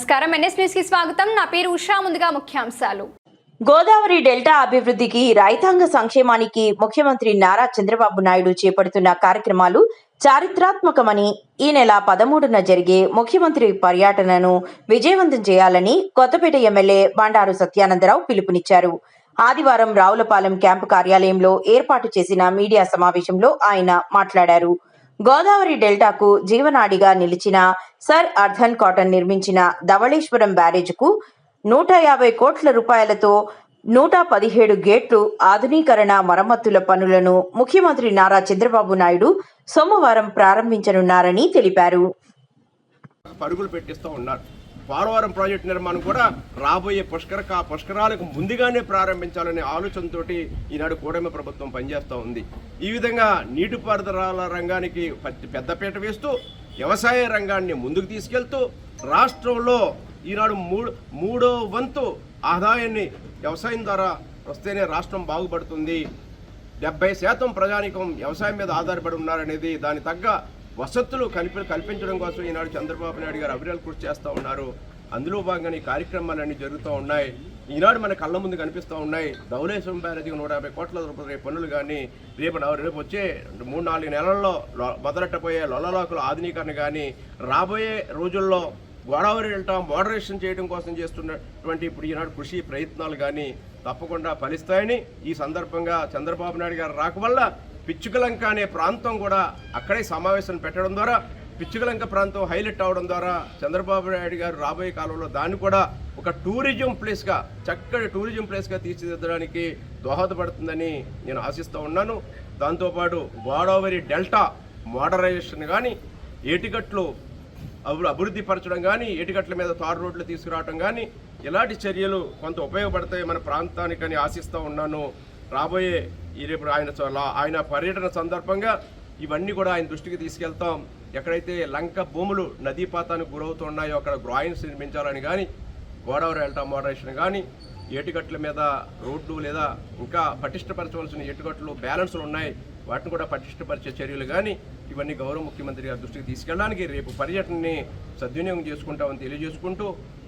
నమస్కారం, NS news కి స్వాగతం. నా పేరు ఉషా. ముందుగా ముఖ్యాంశాలు. గోదావరి డెల్టా అభివృద్ధికి, రైతాంగ సంక్షేమానికి ముఖ్యమంత్రి నారా చంద్రబాబు నాయుడు చేపడుతున్న కార్యక్రమాలు చారిత్రాత్మకమని, ఈ నెల 13న జరిగే ముఖ్యమంత్రి పర్యటనను విజయవంతం చేయాలని కొత్తపేట ఎమ్మెల్యే బండారు సత్యానందరావు పిలుపునిచ్చారు. ఆదివారం రావులపాలెం క్యాంపు కార్యాలయంలో ఏర్పాటు చేసిన మీడియా సమావేశంలో ఆయన మాట్లాడారు. గోదావరి డెల్టాకు జీవనాడిగా నిలిచిన సర్ అర్థన్ కాటన్ నిర్మించిన ధవళేశ్వరం బ్యారేజ్కు 150 కోట్ల రూపాయలతో 117 గేట్లు ఆధునీకరణ మరమ్మతుల పనులను ముఖ్యమంత్రి నారా చంద్రబాబు నాయుడు సోమవారం ప్రారంభించనున్నారని తెలిపారు. పరుగులు పెట్టిస్తూ ఉన్నారు. పోలవరం ప్రాజెక్టు నిర్మాణం కూడా రాబోయే పుష్కరాలకు ముందుగానే ప్రారంభించాలనే ఆలోచనతోటి ఈనాడు కూటమి ప్రభుత్వం పనిచేస్తూ ఉంది. ఈ విధంగా నీటిపారుదల రంగానికి పెద్దపీట వేస్తూ వ్యవసాయ రంగాన్ని ముందుకు తీసుకెళ్తూ రాష్ట్రంలో ఈనాడు మూడో వంతు ఆదాయాన్ని వ్యవసాయం ద్వారా వస్తేనే రాష్ట్రం బాగుపడుతుంది. 70% ప్రజానీకం వ్యవసాయం మీద ఆధారపడి ఉన్నారనేది, దాని తగ్గ వసతులు కల్పించడం కోసం ఈనాడు చంద్రబాబు నాయుడు గారు అవిరల్ కృషి చేస్తూ ఉన్నారు. అందులో భాగంగా ఈ కార్యక్రమాలన్నీ జరుగుతూ ఉన్నాయి. ఈనాడు మన కళ్ళ ముందు కనిపిస్తూ ఉన్నాయి. ధవళేశ్వరం బ్యారేజీకి 150 కోట్ల రూపాయల పనులు కానీ, రేపు వచ్చే 3-4 నెలల్లో మొదలెట్టబోయే లొల్లలాకుల ఆధునీకరణ కానీ, రాబోయే రోజుల్లో గోదావరి డెల్టా మోడరేషన్ చేయడం కోసం చేస్తున్నటువంటి ఇప్పుడు ఈనాడు కృషి ప్రయత్నాలు కానీ తప్పకుండా ఫలిస్తాయని ఈ సందర్భంగా చంద్రబాబు నాయుడు గారు రాక వల్ల పిచ్చుకలంక అనే ప్రాంతం కూడా అక్కడే సమావేశం పెట్టడం ద్వారా, పిచ్చుకలంక ప్రాంతం హైలైట్ అవడం ద్వారా చంద్రబాబు నాయుడు గారు రాబోయే కాలంలో దాన్ని కూడా ఒక టూరిజం ప్లేస్గా, చక్కటి టూరిజం ప్లేస్గా తీర్చిదిద్దడానికి దోహదపడుతుందని నేను ఆశిస్తూ ఉన్నాను. దాంతోపాటు గోదావరి డెల్టా మోడరైజేషన్ కానీ, ఏటిగట్లు అభివృద్ధి పరచడం కానీ, ఏటిగట్ల మీద తారు రోడ్లు తీసుకురావడం కానీ, ఇలాంటి చర్యలు కొంత ఉపయోగపడతాయి మన ప్రాంతానికని ఆశిస్తూ ఉన్నాను. రాబోయే రేపు ఆయన పర్యటన సందర్భంగా ఇవన్నీ కూడా ఆయన దృష్టికి తీసుకెళ్తాం. ఎక్కడైతే లంక భూములు నదీపాతానికి గురవుతున్నాయో అక్కడ గ్రాయిన్స్ నిర్మించాలని కానీ, గోదావరి డెల్టా మోడరేషన్ కానీ, ఏటిగట్ల మీద రోడ్లు లేదా ఇంకా పటిష్టపరచవలసిన ఏటిగట్లు బ్యాలెన్స్లు ఉన్నాయి, వాటిని కూడా పటిష్టపరిచే చర్యలు కానీ ఇవన్నీ గౌరవ ముఖ్యమంత్రి గారి దృష్టికి తీసుకెళ్ళడానికి రేపు పర్యటనని సద్వినియోగం చేసుకుంటామని తెలియజేసుకుంటూ,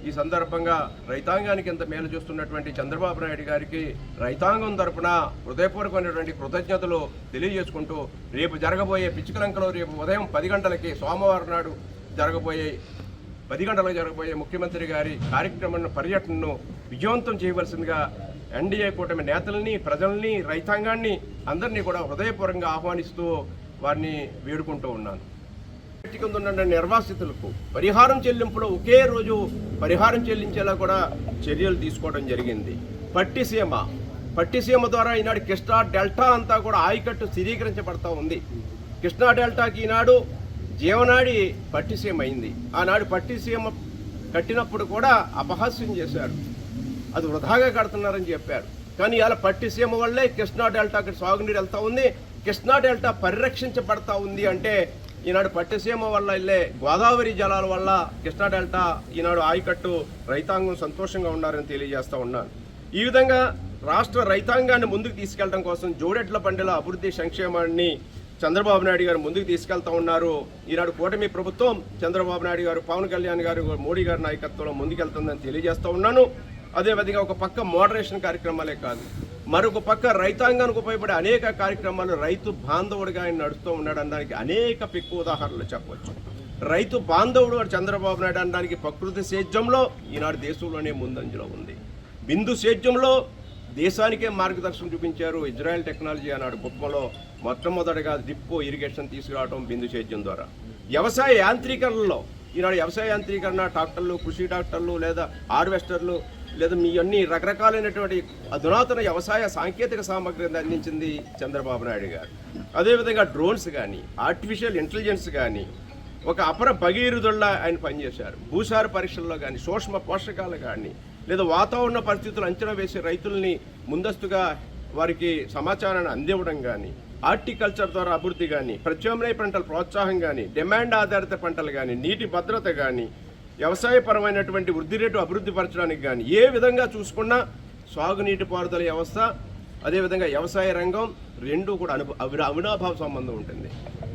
ఈ సందర్భంగా రైతాంగానికి ఎంత మేలు చేస్తున్నటువంటి చంద్రబాబు నాయుడు గారికి రైతాంగం తరపున హృదయపూర్వకమైనటువంటి కృతజ్ఞతలు తెలియజేసుకుంటూ, రేపు జరగబోయే పిచ్చుకలంకలో రేపు ఉదయం 10 గంటలకి సోమవారం నాడు 10 గంటలకు జరగబోయే ముఖ్యమంత్రి గారి కార్యక్రమం పర్యటనను విజయవంతం చేయవలసిందిగా ఎన్డీఏ కూటమి నేతల్ని, ప్రజల్ని, రైతాంగాన్ని అందరినీ కూడా హృదయపూర్వకంగా ఆహ్వానిస్తూ వారిని వేడుకుంటూ ఉన్నాను. ఉన్న నిర్వాసితులకు పరిహారం చెల్లింపులో ఒకే రోజు పరిహారం చెల్లించేలా కూడా చర్యలు తీసుకోవడం జరిగింది. పట్టిసీమ ద్వారా ఈనాడు కృష్ణా డెల్టా అంతా కూడా ఆయకట్టు స్థిరీకరించబడతా ఉంది. కృష్ణా డెల్టాకి ఈనాడు జీవనాడి పట్టిసీమ అయింది. ఆనాడు పట్టిసీమ కట్టినప్పుడు కూడా అపహాస్యం చేశారు, అది వృధాగా కడుతున్నారని చెప్పారు. కానీ ఇలా పట్టిసీమ వల్లే కృష్ణా డెల్టాకి సాగునీరు వెళ్తూ ఉంది, కృష్ణా డెల్టా పరిరక్షించబడతా ఉంది. అంటే ఈనాడు పట్టిసీమ వల్ల వెళ్ళే గోదావరి జలాల వల్ల కృష్ణా డెల్టా ఈనాడు ఆయకట్టు రైతాంగం సంతోషంగా ఉన్నారని తెలియజేస్తూ ఉన్నాను. ఈ విధంగా రాష్ట్ర రైతాంగాన్ని ముందుకు తీసుకెళ్లడం కోసం జోడెడ్ల పండుగ అభివృద్ధి సంక్షేమాన్ని చంద్రబాబు నాయుడు గారు ముందుకు తీసుకెళ్తా ఉన్నారు. ఈనాడు కూటమి ప్రభుత్వం చంద్రబాబు నాయుడు గారు, పవన్ కళ్యాణ్ గారు, మోడీ గారి నాయకత్వంలో ముందుకెళ్తుందని తెలియజేస్తూ ఉన్నాను. అదేవిధంగా ఒక పక్క మోడరేషన్ కార్యక్రమాలే కాదు, మరొక పక్క రైతాంగానికి ఉపయోగపడే అనేక కార్యక్రమాలు రైతు బాంధవుడిగా ఆయన నడుస్తూ ఉన్నాడు అనడానికి అనేక పెక్కు ఉదాహరణలు చెప్పవచ్చు. రైతు బాంధవుడు చంద్రబాబు నాయుడు అనడానికి ప్రకృతి సేద్యంలో ఈనాడు దేశంలోనే ముందంజలో ఉంది. బిందు సేద్యంలో దేశానికే మార్గదర్శనం చూపించారు. ఇజ్రాయెల్ టెక్నాలజీ అన్నాడు కుప్పంలో మొట్టమొదటిగా డ్రిప్ ఇరిగేషన్ తీసుకురావడం బిందు సేద్యం ద్వారా. వ్యవసాయ యాంత్రీకరణలో ఈనాడు వ్యవసాయ యాంత్రీకరణ ట్రాక్టర్లు, కృషి ట్రాక్టర్లు లేదా హార్వెస్టర్లు లేదా మీ అన్ని రకరకాలైనటువంటి అధునాతన వ్యవసాయ సాంకేతిక సామగ్రిని అందించింది చంద్రబాబు నాయుడు గారు. అదేవిధంగా డ్రోన్స్ కానీ, ఆర్టిఫిషియల్ ఇంటెలిజెన్స్ కానీ ఒక అపర భగీరథుల్లా ఆయన పనిచేశారు. భూసార పరీక్షల్లో కానీ, సూక్ష్మ పోషకాలు కానీ, లేదా వాతావరణ పరిస్థితులు అంచనా వేసే రైతుల్ని ముందస్తుగా వారికి సమాచారాన్ని అందివ్వడం కానీ, హార్టికల్చర్ ద్వారా అభివృద్ధి కానీ, ప్రత్యామ్నాయ పంటల ప్రోత్సాహం కానీ, డిమాండ్ ఆధారిత పంటలు కానీ, నీటి భద్రత కానీ, వ్యవసాయపరమైనటువంటి వృద్ధి రేటు అభివృద్ధి పరచడానికి కానీ ఏ విధంగా చూసుకున్నా సాగునీటి పారుదల వ్యవస్థ, అదేవిధంగా వ్యవసాయ రంగం రెండు కూడా అవినాభావ సంబంధం ఉంటుంది.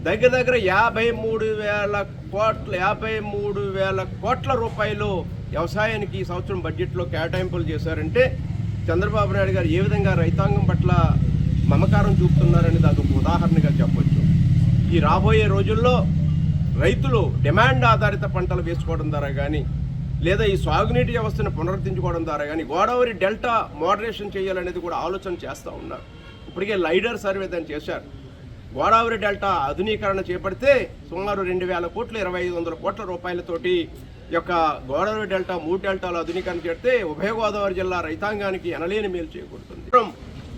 దగ్గర 53,000 కోట్ల రూపాయలు వ్యవసాయానికి ఈ సంవత్సరం బడ్జెట్లో కేటాయింపులు చేశారంటే చంద్రబాబు నాయుడు గారు ఏ విధంగా రైతాంగం పట్ల మమకారం చూపుతున్నారనేది అదొక ఉదాహరణగా చెప్పొచ్చు. ఈ రాబోయే రోజుల్లో రైతులు డిమాండ్ ఆధారిత పంటలు వేసుకోవడం ద్వారా కానీ లేదా ఈ సాగునీటి వ్యవస్థను పునరుద్ధరించుకోవడం ద్వారా కానీ గోదావరి డెల్టా మోడరేషన్ చేయాలనేది కూడా ఆలోచన చేస్తూ ఉన్నారు. ఇప్పటికే లైడర్ సర్వే దాన్ని చేశారు. గోదావరి డెల్టా ఆధునీకరణ చేపడితే సుమారు 2,000 కోట్లు 2,500 కోట్ల రూపాయలతోటి యొక్క గోదావరి డెల్టా 3 డెల్టాలు ఆధునీకరణ చేస్తే ఉభయ గోదావరి జిల్లా రైతాంగానికి ఎనలేని మేలు చేకూరుతుంది.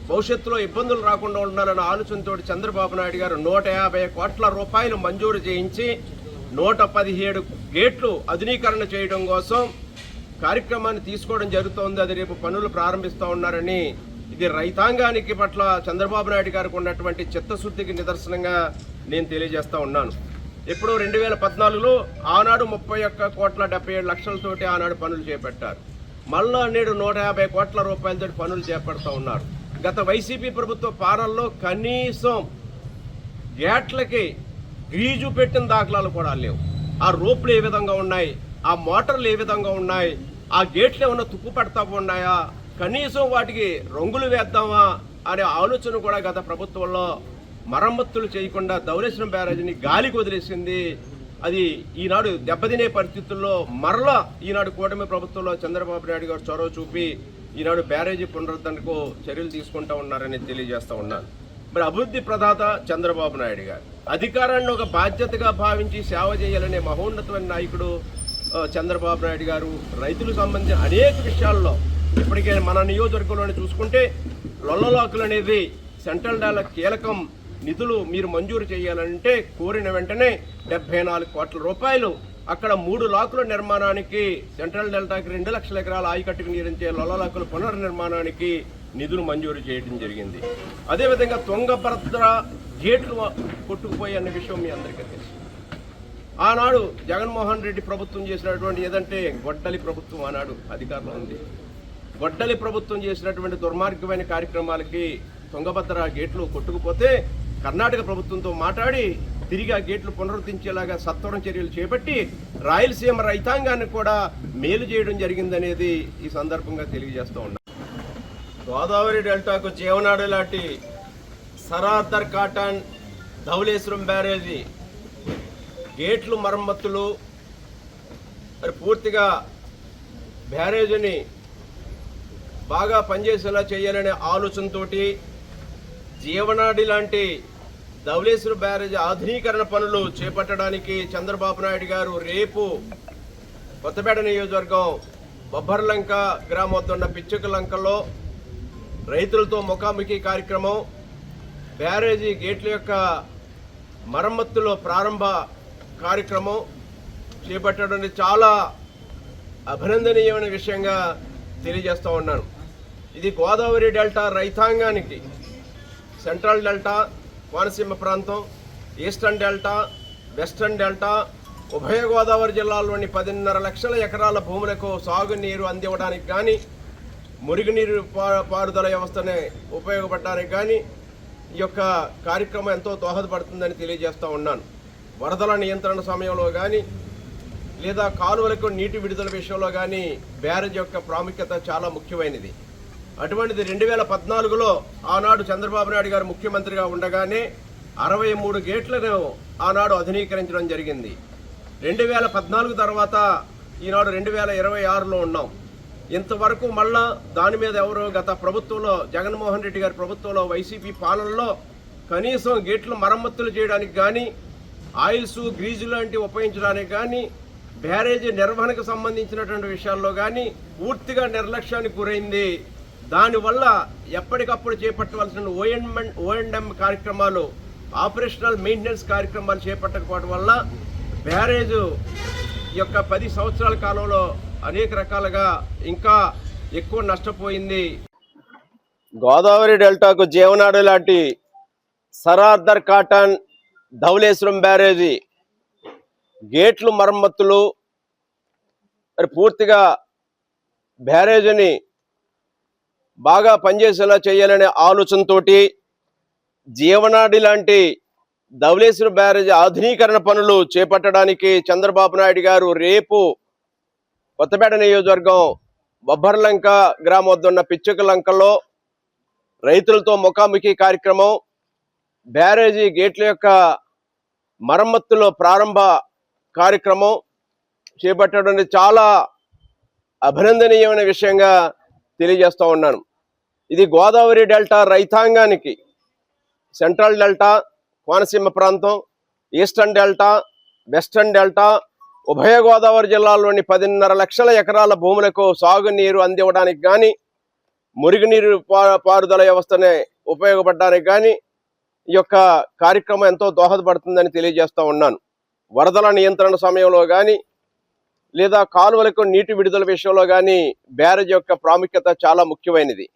భవిష్యత్తులో ఇబ్బందులు రాకుండా ఉండాలన్న ఆలోచనతో చంద్రబాబు నాయుడు గారు 150 కోట్ల రూపాయలు మంజూరు చేయించి 117 గేట్లు ఆధునీకరణ చేయడం కోసం కార్యక్రమాన్ని తీసుకోవడం జరుగుతోంది. అది రేపు పనులు ప్రారంభిస్తూ ఉన్నారని, ఇది రైతాంగానికి పట్ల చంద్రబాబు నాయుడు గారికి ఉన్నటువంటి చిత్తశుద్ధికి నిదర్శనంగా నేను తెలియజేస్తూ ఉన్నాను. ఎప్పుడో 2014లో ఆనాడు 31,77,00,000తోటి ఆనాడు పనులు చేపట్టారు. మళ్ళా నేడు 150 కోట్ల రూపాయలతో పనులు చేపడుతూ ఉన్నారు. గత వైసీపీ ప్రభుత్వ పాలనలో కనీసం గేట్లకి గ్రీజు పెట్టిన దాఖలాలు కూడా లేవు. ఆ రోప్లు ఏ విధంగా ఉన్నాయి, ఆ మోటార్లు ఏ విధంగా ఉన్నాయి, ఆ గేట్లు ఏమన్నా తుప్పు పడతా ఉన్నాయా, కనీసం వాటికి రంగులు వేద్దామా అనే ఆలోచన కూడా గత ప్రభుత్వంలో మరమ్మతులు చేయకుండా ధవళేశ్వరం బ్యారేజీని గాలికి వదిలేసింది. అది ఈనాడు దెబ్బతినే పరిస్థితుల్లో మరలా ఈనాడు కూటమి ప్రభుత్వంలో చంద్రబాబు నాయుడు గారు చొరవ చూపి ఈనాడు బ్యారేజీ పునరుద్ధరణకు చర్యలు తీసుకుంటా ఉన్నారని తెలియజేస్తూ ఉన్నాను. మరి అభివృద్ధి ప్రదాత చంద్రబాబు నాయుడు గారు అధికారాన్ని ఒక బాధ్యతగా భావించి సేవ చేయాలనే మహోన్నతమైన నాయకుడు చంద్రబాబు నాయుడు గారు రైతులకు సంబంధించిన అనేక విషయాల్లో ఇప్పటికే మన నియోజకవర్గంలోనే చూసుకుంటే లొల్లలాకులు అనేది సెంట్రల్ డాలర్ కీలకం నిధులు మీరు మంజూరు చేయాలంటే కోరిన వెంటనే 74 కోట్ల రూపాయలు అక్కడ 3 లాకుల నిర్మాణానికి సెంట్రల్ డెల్టాకి 2 లక్షల ఎకరాల ఆయకట్టుకు నీరించే లొల్లలాకుల పునర్నిర్మాణానికి నిధులు మంజూరు చేయడం జరిగింది. అదేవిధంగా తుంగభద్ర గేట్లు కొట్టుకుపోయి అనే విషయం మీ అందరికీ తెలుసు. ఆనాడు జగన్మోహన్ రెడ్డి ప్రభుత్వం చేసినటువంటి ఏదంటే గొడ్డలి ప్రభుత్వం ఆనాడు అధికారంలో ఉంది. గొడ్డలి ప్రభుత్వం చేసినటువంటి దుర్మార్గమైన కార్యక్రమాలకి తుంగభద్ర గేట్లు కొట్టుకుపోతే కర్ణాటక ప్రభుత్వంతో మాట్లాడి తిరిగి ఆ గేట్లు పునరుద్ధరించేలాగా సత్వరం చర్యలు చేపట్టి రాయలసీమ రైతాంగాన్ని కూడా మేలు చేయడం జరిగిందనేది ఈ సందర్భంగా తెలియజేస్తూ ఉన్నాం. గోదావరి డెల్టాకు జీవనాడి లాంటి సరార్దర్ కాటన్ ధవళేశ్వరం బ్యారేజీ గేట్లు మరమ్మతులు మరి పూర్తిగా బ్యారేజీని బాగా పనిచేసేలా చేయాలనే ఆలోచనతోటి జీవనాడి లాంటి ధవళేశ్వరం బ్యారేజీ ఆధునీకరణ పనులు చేపట్టడానికి చంద్రబాబు నాయుడు గారు రేపు కొత్తపేట నియోజకవర్గం బొబ్బర్లంక గ్రామం వద్ద ఉన్న పిచ్చుకలంకలో రైతులతో ముఖాముఖి కార్యక్రమం, బ్యారేజీ గేట్ల యొక్క మరమ్మతులో ప్రారంభ కార్యక్రమం చేపట్టడం చాలా అభినందనీయమైన విషయంగా తెలియజేస్తూ ఉన్నాను. ఇది గోదావరి డెల్టా రైతాంగానికి సెంట్రల్ డెల్టా, కోనసీమ ప్రాంతం, ఈస్టర్న్ డెల్టా, వెస్టర్న్ డెల్టా, ఉభయ గోదావరి జిల్లాల్లోని 10.5 లక్షల ఎకరాల భూములకు సాగునీరు అందివ్వడానికి కానీ మురుగునీరు పారుదల వ్యవస్థని ఉపయోగపడడానికి కానీ ఈ యొక్క కార్యక్రమం ఎంతో దోహదపడుతుందని తెలియజేస్తూ ఉన్నాను. వరదల నియంత్రణ సమయంలో కానీ లేదా కాలువలకు నీటి విడుదల విషయంలో కానీ బ్యారేజ్ యొక్క ప్రాముఖ్యత చాలా ముఖ్యమైనది. అటువంటిది 2014లో ఆనాడు చంద్రబాబు నాయుడు గారు ముఖ్యమంత్రిగా ఉండగానే 63 గేట్లను ఆనాడు ఆధునీకరించడం జరిగింది. 2014 తర్వాత ఈనాడు 2026లో ఉన్నాం. ఇంతవరకు మళ్ళా దాని మీద ఎవరు గత ప్రభుత్వంలో జగన్మోహన్ రెడ్డి గారి ప్రభుత్వంలో వైసీపీ పాలనలో కనీసం గేట్లు మరమ్మతులు చేయడానికి కానీ ఆయిల్స్ గ్రీజు లాంటివి ఉపయోగించడానికి కానీ బ్యారేజీ నిర్వహణకు సంబంధించినటువంటి విషయాల్లో కానీ పూర్తిగా నిర్లక్ష్యానికి గురైంది. దానివల్ల ఎప్పటికప్పుడు చేపట్టవలసిన ఓఎండ్ఎం కార్యక్రమాలు, ఆపరేషనల్ మెయింటెనెన్స్ కార్యక్రమాలు చేపట్టకపోవడం వల్ల బ్యారేజ్ యొక్క 10 సంవత్సరాల కాలంలో అనేక రకాలుగా ఇంకా ఎక్కువ నష్టపోయింది. గోదావరి డెల్టాకు జీవనాడి లాంటి సరార్దర్ కాటన్ ధవళేశ్వరం బ్యారేజీ గేట్లు మరమ్మతులు మరి పూర్తిగా బ్యారేజీని బాగా పనిచేసేలా చేయాలనే ఆలోచనతోటి జీవనాడి లాంటి ధవళేశ్వరం బ్యారేజీ ఆధునీకరణ పనులు చేపట్టడానికి చంద్రబాబు నాయుడు గారు రేపు కొత్తపేట నియోజకవర్గం బొబ్బర్లంక గ్రామం వద్ద ఉన్న పిచ్చుకలంకలో రైతులతో ముఖాముఖి కార్యక్రమం, బ్యారేజీ గేట్ల యొక్క మరమ్మతులో ప్రారంభ కార్యక్రమం చేపట్టడం చాలా అభినందనీయమైన విషయంగా తెలియజేస్తూ ఉన్నాను. ఇది గోదావరి డెల్టా రైతాంగానికి సెంట్రల్ డెల్టా, కోనసీమ ప్రాంతం, ఈస్టర్న్ డెల్టా, వెస్టర్న్ డెల్టా, ఉభయ గోదావరి జిల్లాల్లోని 10.5 లక్షల ఎకరాల భూములకు సాగునీరు అందివ్వడానికి కానీ, మురుగునీరు పారుదల వ్యవస్థని ఉపయోగపడడానికి కానీ ఈ యొక్క కార్యక్రమం ఎంతో దోహదపడుతుందని తెలియజేస్తూ ఉన్నాను. వరదల నియంత్రణ సమయంలో కానీ లేదా కాలువలకు నీటి విడుదల విషయంలో కానీ బ్యారేజ్ యొక్క ప్రాముఖ్యత చాలా ముఖ్యమైనది.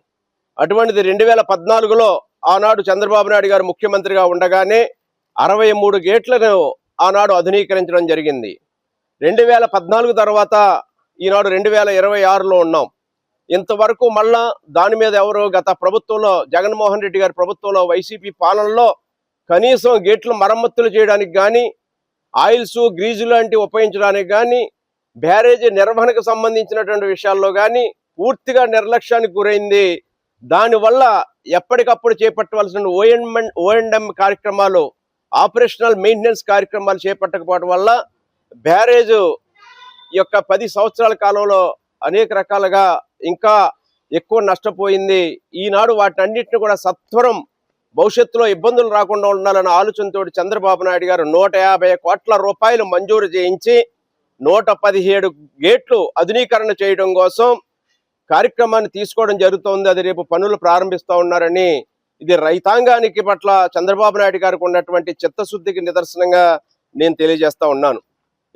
అటువంటిది 2014లో ఆనాడు చంద్రబాబు నాయుడు గారు ముఖ్యమంత్రిగా ఉండగానే 63 గేట్లను ఆనాడు ఆధునీకరించడం జరిగింది. 2014 తర్వాత ఈనాడు 2026లో ఉన్నాం. ఇంతవరకు మళ్ళా దాని మీద ఎవరు గత ప్రభుత్వంలో జగన్మోహన్ రెడ్డి గారి ప్రభుత్వంలో వైసీపీ పాలనలో కనీసం గేట్లు మరమ్మతులు చేయడానికి కానీ, ఆయిల్స్ గ్రీజు లాంటివి ఉపయోగించడానికి కానీ, బ్యారేజీ నిర్వహణకు సంబంధించినటువంటి విషయాల్లో కానీ పూర్తిగా నిర్లక్ష్యానికి గురైంది. దానివల్ల ఎప్పటికప్పుడు చేపట్టవలసిన ఓఎండ్ఎం కార్యక్రమాలు, ఆపరేషనల్ మెయింటెనెన్స్ కార్యక్రమాలు చేపట్టకపోవడం వల్ల బ్యారేజ్ యొక్క 10 సంవత్సరాల కాలంలో అనేక రకాలుగా ఇంకా ఎక్కువ నష్టపోయింది. ఈనాడు వాటన్నిటిని కూడా సత్వరం భవిష్యత్తులో ఇబ్బందులు రాకుండా ఉండాలన్న ఆలోచనతో చంద్రబాబు నాయుడు గారు 150 కోట్ల రూపాయలు మంజూరు చేయించి 117 గేట్లు ఆధునీకరణ చేయడం కోసం కార్యక్రమాన్ని తీసుకోవడం జరుగుతోంది. అది రేపు పనులు ప్రారంభిస్తూ ఉన్నారని, ఇది రైతాంగానికి పట్ల చంద్రబాబు నాయుడు గారికి ఉన్నటువంటి చిత్తశుద్ధికి నిదర్శనంగా నేను తెలియజేస్తా ఉన్నాను.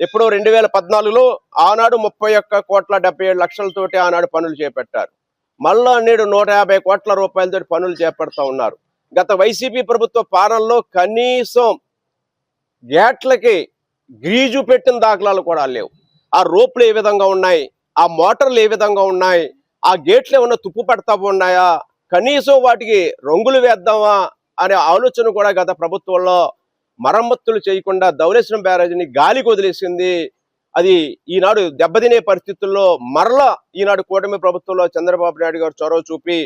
ఎప్పుడో 2014లో ఆనాడు 31,77,00,000తోటి ఆనాడు పనులు చేపట్టారు. మళ్ళా నేడు 150 కోట్ల రూపాయలతో పనులు చేపడతా ఉన్నారు. గత వైసీపీ ప్రభుత్వ పాలనలో కనీసం గేట్లకి గ్రీజు పెట్టిన దాఖలాలు కూడా లేవు. ఆ రోప్లు ఏ విధంగా ఉన్నాయి, ఆ మోటార్లు ఏ విధంగా ఉన్నాయి, ఆ గేట్లు ఏమన్నా తుప్పు పడతా ఉన్నాయా, కనీసం వాటికి రంగులు వేద్దామా అనే ఆలోచన కూడా గత ప్రభుత్వంలో మరమ్మతులు చేయకుండా ధవళేశ్వరం బ్యారేజీని గాలికి వదిలేసింది. అది ఈనాడు దెబ్బతినే పరిస్థితుల్లో మరలా ఈనాడు కూటమి ప్రభుత్వంలో చంద్రబాబు నాయుడు గారు చొరవ చూపి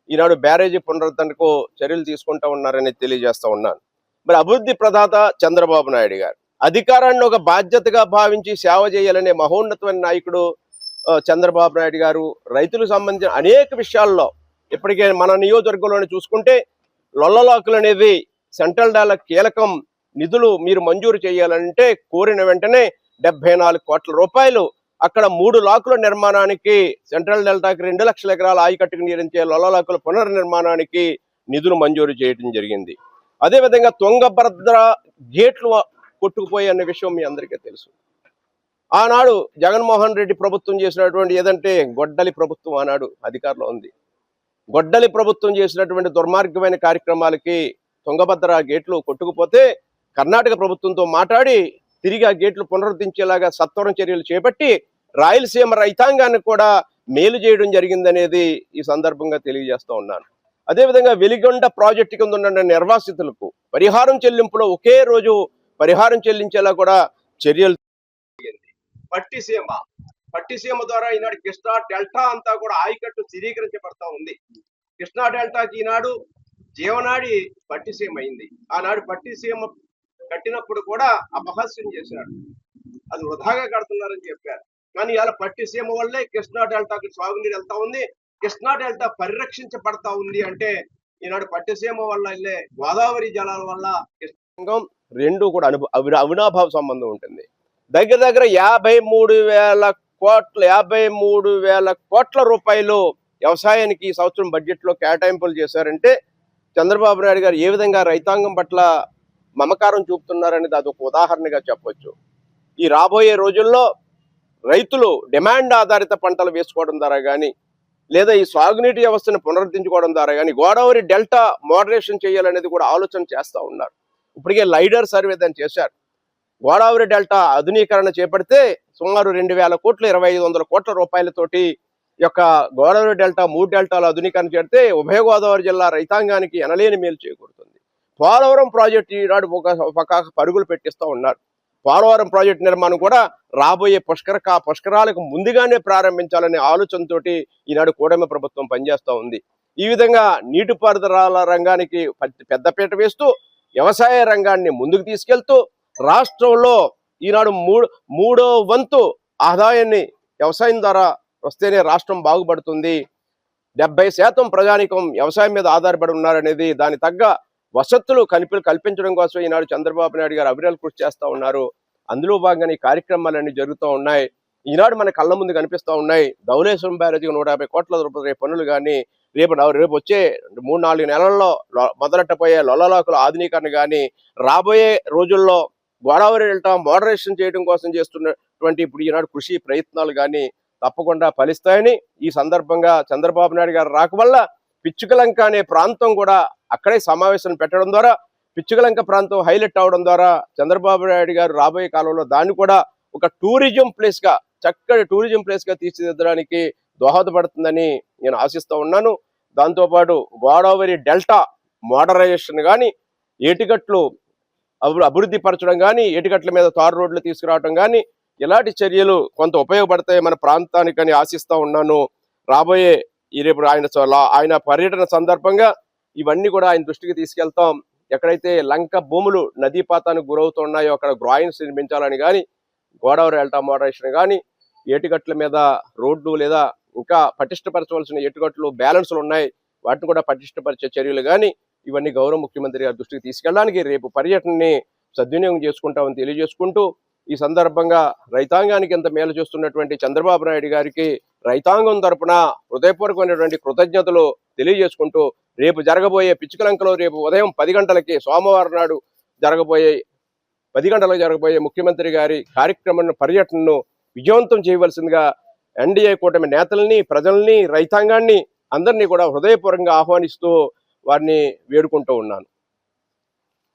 ఈనాడు బ్యారేజీ పునరుద్ధరణకు చర్యలు తీసుకుంటా ఉన్నారని తెలియజేస్తా ఉన్నాను. మరి అభివృద్ధి ప్రదాత చంద్రబాబు నాయుడు గారు అధికారాన్ని ఒక బాధ్యతగా భావించి సేవ చేయాలనే మహోన్నతమైన నాయకుడు చంద్రబాబు నాయుడు గారు. రైతులకు సంబంధించిన అనేక విషయాల్లో ఇప్పటికే మన నియోజకవర్గంలోనే చూసుకుంటే లొల్లలాకులు అనేవి సెంట్రల్ డెల్టా కీలకం. నిధులు మీరు మంజూరు చేయాలంటే కోరిన వెంటనే 74 కోట్ల రూపాయలు అక్కడ 3 లాకుల నిర్మాణానికి, సెంట్రల్ డెల్టాకి 2 లక్షల ఎకరాల ఆయకట్టుకు నీరించే లొల్లలాకుల పునర్నిర్మాణానికి నిధులు మంజూరు చేయడం జరిగింది. అదేవిధంగా తుంగభద్ర గేట్లు కొట్టుకుపోయి అనే విషయం మీ అందరికీ తెలుసు. ఆనాడు జగన్మోహన్ రెడ్డి ప్రభుత్వం చేసినటువంటి ఏదంటే గొడ్డలి ప్రభుత్వం ఆనాడు అధికారంలో ఉంది. గొడ్డలి ప్రభుత్వం చేసినటువంటి దుర్మార్గమైన కార్యక్రమాలకి తుంగభద్ర గేట్లు కొట్టుకుపోతే కర్ణాటక ప్రభుత్వంతో మాట్లాడి తిరిగి ఆ గేట్లు పునరుద్ధరించేలాగా సత్వరం చర్యలు చేపట్టి రాయలసీమ రైతాంగాన్ని కూడా మేలు చేయడం జరిగిందనేది ఈ సందర్భంగా తెలియజేస్తూ ఉన్నాను. అదేవిధంగా వెలిగొండ ప్రాజెక్టు కింద ఉన్న నిర్వాసితులకు పరిహారం చెల్లింపులో ఒకే రోజు పరిహారం చెల్లించేలా కూడా చర్యలు. పట్టిసీమ ద్వారా ఈనాడు కృష్ణా డెల్టా అంతా కూడా ఆయకట్టు స్థిరీకరించబడతా ఉంది. కృష్ణా డెల్టాకి ఈనాడు జీవనాడి పట్టిసీమ అయింది. ఆనాడు పట్టిసీమ కట్టినప్పుడు కూడా అపహాస్యం చేశాడు, అది వృధాగా కడుతున్నారని చెప్పారు. కానీ ఇవాళ పట్టిసీమ వల్లే కృష్ణా డెల్టాకి సాగునీరు వెళ్తా ఉంది, కృష్ణా డెల్టా పరిరక్షించబడతా ఉంది. అంటే ఈనాడు పట్టిసీమ వల్ల వెళ్ళే గోదావరి జలాల వల్ల రెండు కూడా అవినాభావ సంబంధం ఉంటుంది. దగ్గర దగ్గర 53,000 కోట్ల రూపాయలు వ్యవసాయానికి ఈ సంవత్సరం బడ్జెట్లో కేటాయింపులు చేశారంటే చంద్రబాబు నాయుడు గారు ఏ విధంగా రైతాంగం పట్ల మమకారం చూపుతున్నారనేది అదొక ఉదాహరణగా చెప్పొచ్చు. ఈ రాబోయే రోజుల్లో రైతులు డిమాండ్ ఆధారిత పంటలు వేసుకోవడం ద్వారా కానీ, లేదా ఈ సాగునీటి వ్యవస్థను పునరుద్ధరించుకోవడం ద్వారా కానీ గోదావరి డెల్టా మోడరేషన్ చేయాలనేది కూడా ఆలోచన చేస్తూ ఉన్నారు. ఇప్పటికే లైడర్ సర్వే దాన్ని చేశారు. గోదావరి డెల్టా ఆధునీకరణ చేపడితే సుమారు 2,000 కోట్లు 2,500 కోట్ల రూపాయలతోటి యొక్క గోదావరి డెల్టా 3 డెల్టాలు ఆధునీకరణ చేస్తే ఉభయ గోదావరి జిల్లా రైతాంగానికి ఎనలేని మేలు చేకూరుతుంది. పోలవరం ప్రాజెక్టు ఈనాడు ఒక పరుగులు పెట్టిస్తూ ఉన్నారు. పోలవరం ప్రాజెక్టు నిర్మాణం కూడా రాబోయే పుష్కరాలకు ముందుగానే ప్రారంభించాలనే ఆలోచనతోటి ఈనాడు కూటమి ప్రభుత్వం పనిచేస్తూ ఉంది. ఈ విధంగా నీటిపారుదల రంగానికి పెద్దపీట వేస్తూ వ్యవసాయ రంగాన్ని ముందుకు తీసుకెళ్తూ రాష్ట్రంలో ఈనాడు మూడో వంతు ఆదాయాన్ని వ్యవసాయం ద్వారా వస్తేనే రాష్ట్రం బాగుపడుతుంది. 70% ప్రజానికం వ్యవసాయం మీద ఆధారపడి ఉన్నారనేది, దాని తగ్గ వసతులు కల్పించడం కోసం ఈనాడు చంద్రబాబు నాయుడు గారు అవిరల్ కృషి చేస్తూ ఉన్నారు. అందులో భాగంగా ఈ కార్యక్రమాలన్నీ జరుగుతూ ఉన్నాయి. ఈనాడు మన కళ్ళ ముందు కనిపిస్తూ ఉన్నాయి. ధవళేశ్వరం బ్యారేజీకి 150 కోట్ల రూపాయల పనులు కానీ, రేపు వచ్చే 3-4 నెలల్లో మొదలెట్టపోయే లొల్లలాకుల ఆధునీకరణ కానీ, రాబోయే రోజుల్లో గోదావరి డెల్టా మోడరేషన్ చేయడం కోసం చేస్తున్నటువంటి ఇప్పుడు ఈనాడు కృషి ప్రయత్నాలు కానీ తప్పకుండా ఫలిస్తాయని ఈ సందర్భంగా చంద్రబాబు నాయుడు గారు రాక వల్ల పిచ్చుకలంక అనే ప్రాంతం కూడా అక్కడే సమావేశం పెట్టడం ద్వారా, పిచ్చుకలంక ప్రాంతం హైలైట్ అవడం ద్వారా చంద్రబాబు నాయుడు గారు రాబోయే కాలంలో దాన్ని కూడా ఒక టూరిజం ప్లేస్ గా, చక్కటి టూరిజం ప్లేస్ గా తీర్చిదిద్దడానికి దోహదపడుతుందని నేను ఆశిస్తూ ఉన్నాను. దాంతోపాటు గోదావరి డెల్టా మోడరైజేషన్ కానీ, ఏటిగట్లు అభివృద్ధి పరచడం కానీ, ఏటిగట్ల మీద తారు రోడ్లు తీసుకురావడం కానీ, ఇలాంటి చర్యలు కొంత ఉపయోగపడతాయి మన ప్రాంతానికని ఆశిస్తూ ఉన్నాను. రాబోయే రేపు ఆయన పర్యటన సందర్భంగా ఇవన్నీ కూడా ఆయన దృష్టికి తీసుకెళ్తాం. ఎక్కడైతే లంక భూములు నదీపాతానికి గురవుతున్నాయో అక్కడ గ్రాయిన్స్ నిర్మించాలని కానీ, గోదావరి డెల్టా మోడరేషన్ కానీ, ఏటిగట్ల మీద రోడ్డు లేదా ఇంకా పటిష్టపరచవలసిన ఏటిగట్లు బ్యాలెన్స్లు ఉన్నాయి, వాటిని కూడా పటిష్టపరిచే చర్యలు కానీ ఇవన్నీ గౌరవ ముఖ్యమంత్రి గారి దృష్టికి తీసుకెళ్ళడానికి రేపు పర్యటనని సద్వినియోగం చేసుకుంటామని తెలియజేసుకుంటూ, ఈ సందర్భంగా రైతాంగానికి ఎంత మేలు చేస్తున్నటువంటి చంద్రబాబు నాయుడు గారికి రైతాంగం తరపున హృదయపూర్వకమైనటువంటి కృతజ్ఞతలు తెలియజేసుకుంటూ, రేపు జరగబోయే పిచ్చుకలంకలో రేపు ఉదయం 10 గంటలకి సోమవారం నాడు 10 గంటలకు జరగబోయే ముఖ్యమంత్రి గారి పర్యటనను విజయవంతం చేయవలసిందిగా ఎన్డీఏ కూటమి నేతల్ని, ప్రజల్ని, రైతాంగాన్ని అందరినీ కూడా హృదయపూర్వకంగా ఆహ్వానిస్తూ వారిని వేడుకుంటూ ఉన్నాను.